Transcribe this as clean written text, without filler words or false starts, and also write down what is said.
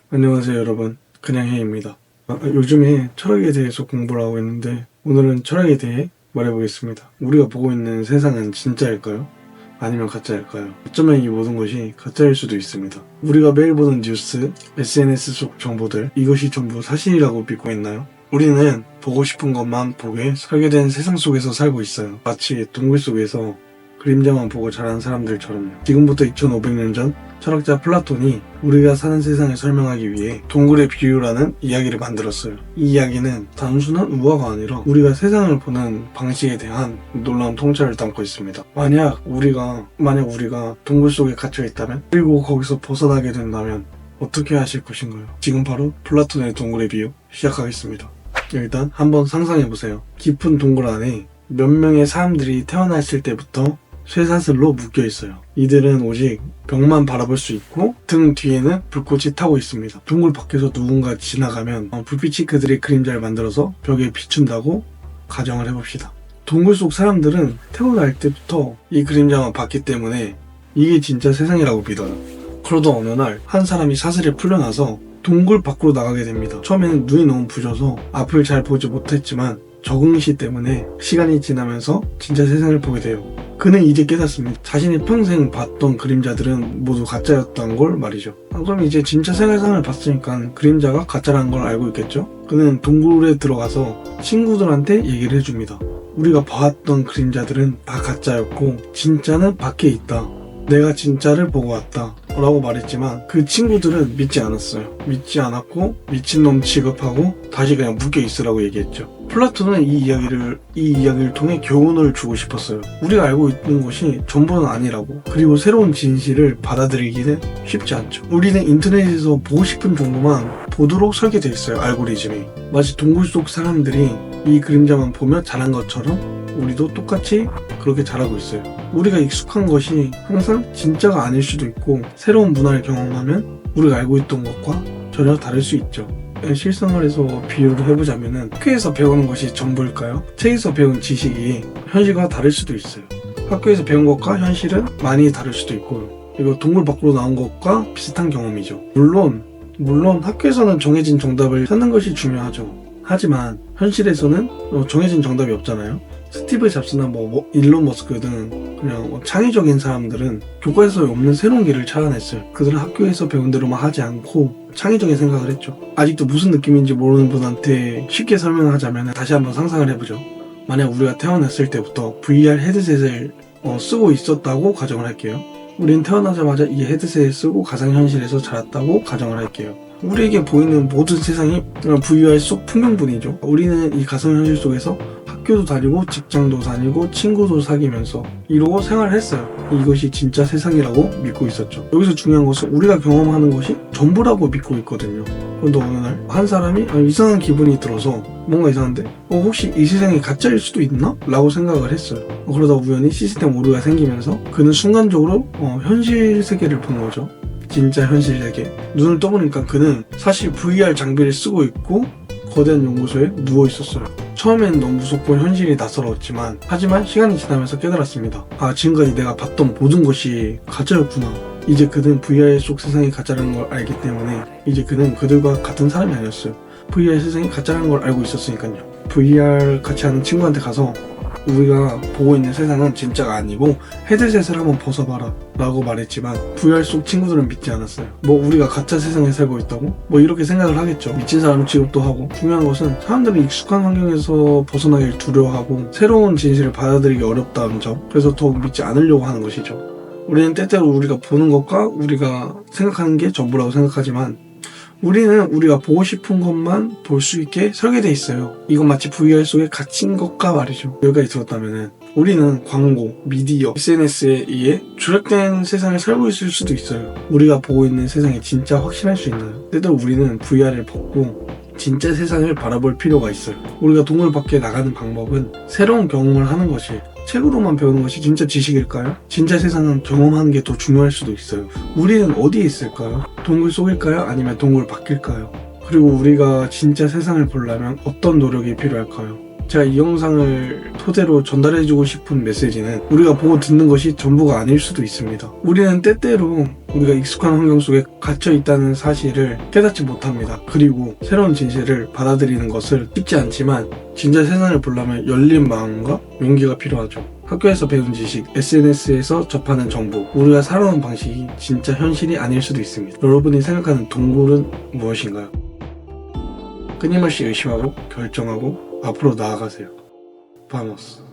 안녕하세요 여러분, 그냥해입니다. 요즘에 철학에 대해서 공부를 하고 있는데 오늘은 철학에 대해 말해보겠습니다. 우리가 보고 있는 세상은 진짜일까요? 아니면 가짜일까요? 어쩌면 이 모든 것이 가짜일 수도 있습니다. 우리가 매일 보는 뉴스, SNS 속 정보들, 이것이 전부 사실이라고 믿고 있나요? 우리는 보고 싶은 것만 보게 설계된 세상 속에서 살고 있어요. 마치 동굴 속에서 그림자만 보고 자란 사람들처럼요. 지금부터 2500년 전 철학자 플라톤이 우리가 사는 세상을 설명하기 위해 동굴의 비유라는 이야기를 만들었어요. 이 이야기는 단순한 우화가 아니라 우리가 세상을 보는 방식에 대한 놀라운 통찰을 담고 있습니다. 만약 우리가 동굴 속에 갇혀 있다면, 그리고 거기서 벗어나게 된다면 어떻게 하실 것인가요? 지금 바로 플라톤의 동굴의 비유 시작하겠습니다. 일단 한번 상상해보세요. 깊은 동굴 안에 몇 명의 사람들이 태어났을 때부터 쇠사슬로 묶여 있어요. 이들은 오직 벽만 바라볼 수 있고 등 뒤에는 불꽃이 타고 있습니다. 동굴 밖에서 누군가 지나가면 불빛이 그들의 그림자를 만들어서 벽에 비춘다고 가정을 해봅시다. 동굴 속 사람들은 태어날 때부터 이 그림자만 봤기 때문에 이게 진짜 세상이라고 믿어요. 그러다 어느 날 한 사람이 사슬에 풀려나서 동굴 밖으로 나가게 됩니다. 처음에는 눈이 너무 부셔서 앞을 잘 보지 못했지만 적응시 때문에 시간이 지나면서 진짜 세상을 보게 돼요. 그는 이제 깨닫습니다. 자신이 평생 봤던 그림자들은 모두 가짜였던 걸 말이죠. 그럼 이제 진짜 세상을 봤으니까 그림자가 가짜라는 걸 알고 있겠죠? 그는 동굴에 들어가서 친구들한테 얘기를 해줍니다. 우리가 봐왔던 그림자들은 다 가짜였고 진짜는 밖에 있다. 내가 진짜를 보고 왔다 라고 말했지만 그 친구들은 믿지 않았어요. 믿지 않았고 미친놈 취급하고 다시 그냥 묶여 있으라고 얘기했죠. 플라톤은 이 이야기를 통해 교훈을 주고 싶었어요. 우리가 알고 있는 것이 전부는 아니라고, 그리고 새로운 진실을 받아들이기는 쉽지 않죠. 우리는 인터넷에서 보고 싶은 정보만 보도록 설계되어 있어요. 알고리즘이 마치 동굴 속 사람들이 이 그림자만 보며 자란 것처럼 우리도 똑같이 그렇게 자라고 있어요. 우리가 익숙한 것이 항상 진짜가 아닐 수도 있고, 새로운 문화를 경험하면 우리가 알고 있던 것과 전혀 다를 수 있죠. 실생활에서 비유를 해보자면은 학교에서 배우는 것이 전부일까요? 책에서 배운 지식이 현실과 다를 수도 있어요. 학교에서 배운 것과 현실은 많이 다를 수도 있고요. 이거 동굴 밖으로 나온 것과 비슷한 경험이죠. 물론 학교에서는 정해진 정답을 찾는 것이 중요하죠. 하지만 현실에서는 정해진 정답이 없잖아요. 스티브 잡스나 일론 머스크 등 그냥 창의적인 사람들은 교과서에 없는 새로운 길을 찾아냈어요. 그들은 학교에서 배운 대로만 하지 않고 창의적인 생각을 했죠. 아직도 무슨 느낌인지 모르는 분한테 쉽게 설명하자면 다시 한번 상상을 해보죠. 만약 우리가 태어났을 때부터 VR 헤드셋을 쓰고 있었다고 가정을 할게요. 우린 태어나자마자 이 헤드셋을 쓰고 가상현실에서 자랐다고 가정을 할게요. 우리에게 보이는 모든 세상이 VR 속 풍경뿐이죠. 우리는 이 가상현실 속에서 학교도 다니고 직장도 다니고 친구도 사귀면서 이러고 생활을 했어요. 이것이 진짜 세상이라고 믿고 있었죠. 여기서 중요한 것은 우리가 경험하는 것이 전부라고 믿고 있거든요. 그런데 어느 날 한 사람이 이상한 기분이 들어서 뭔가 이상한데 혹시 이 세상이 가짜일 수도 있나? 라고 생각을 했어요. 그러다 우연히 시스템 오류가 생기면서 그는 순간적으로 현실 세계를 본 거죠. 진짜 현실 세계. 눈을 떠보니까 그는 사실 VR 장비를 쓰고 있고 거대한 연구소에 누워 있었어요. 처음엔 너무 무섭고 현실이 낯설었지만 하지만 시간이 지나면서 깨달았습니다. 지금까지 내가 봤던 모든 것이 가짜였구나. 이제 그는 VR 속 세상이 가짜라는 걸 알기 때문에 이제 그는 그들과 같은 사람이 아니었어요. VR 세상이 가짜라는 걸 알고 있었으니까요. VR 같이 하는 친구한테 가서 우리가 보고 있는 세상은 진짜가 아니고 헤드셋을 한번 벗어봐라 라고 말했지만 VR 속 친구들은 믿지 않았어요. 우리가 가짜 세상에 살고 있다고? 이렇게 생각을 하겠죠. 미친 사람 취급도 하고. 중요한 것은 사람들은 익숙한 환경에서 벗어나길 두려워하고 새로운 진실을 받아들이기 어렵다는 점, 그래서 더욱 믿지 않으려고 하는 것이죠. 우리는 때때로 우리가 보는 것과 우리가 생각하는 게 전부라고 생각하지만 우리는 우리가 보고 싶은 것만 볼 수 있게 설계되어 있어요. 이건 마치 VR 속에 갇힌 것과 말이죠. 여기까지 들었다면은 우리는 광고, 미디어, SNS에 의해 조작된 세상을 살고 있을 수도 있어요. 우리가 보고 있는 세상이 진짜 확신할 수 있나요? 때때로 우리는 VR을 벗고 진짜 세상을 바라볼 필요가 있어요. 우리가 동굴 밖에 나가는 방법은 새로운 경험을 하는 것이에요. 책으로만 배우는 것이 진짜 지식일까요? 진짜 세상은 경험하는 게 더 중요할 수도 있어요. 우리는 어디에 있을까요? 동굴 속일까요? 아니면 동굴 밖일까요? 그리고 우리가 진짜 세상을 보려면 어떤 노력이 필요할까요? 제가 이 영상을 토대로 전달해주고 싶은 메시지는 우리가 보고 듣는 것이 전부가 아닐 수도 있습니다. 우리는 때때로 우리가 익숙한 환경 속에 갇혀 있다는 사실을 깨닫지 못합니다. 그리고 새로운 진실을 받아들이는 것을 쉽지 않지만 진짜 세상을 보려면 열린 마음과 용기가 필요하죠. 학교에서 배운 지식, SNS에서 접하는 정보, 우리가 살아온 방식이 진짜 현실이 아닐 수도 있습니다. 여러분이 생각하는 동굴은 무엇인가요? 끊임없이 의심하고 결정하고 앞으로 나아가세요. 바모스.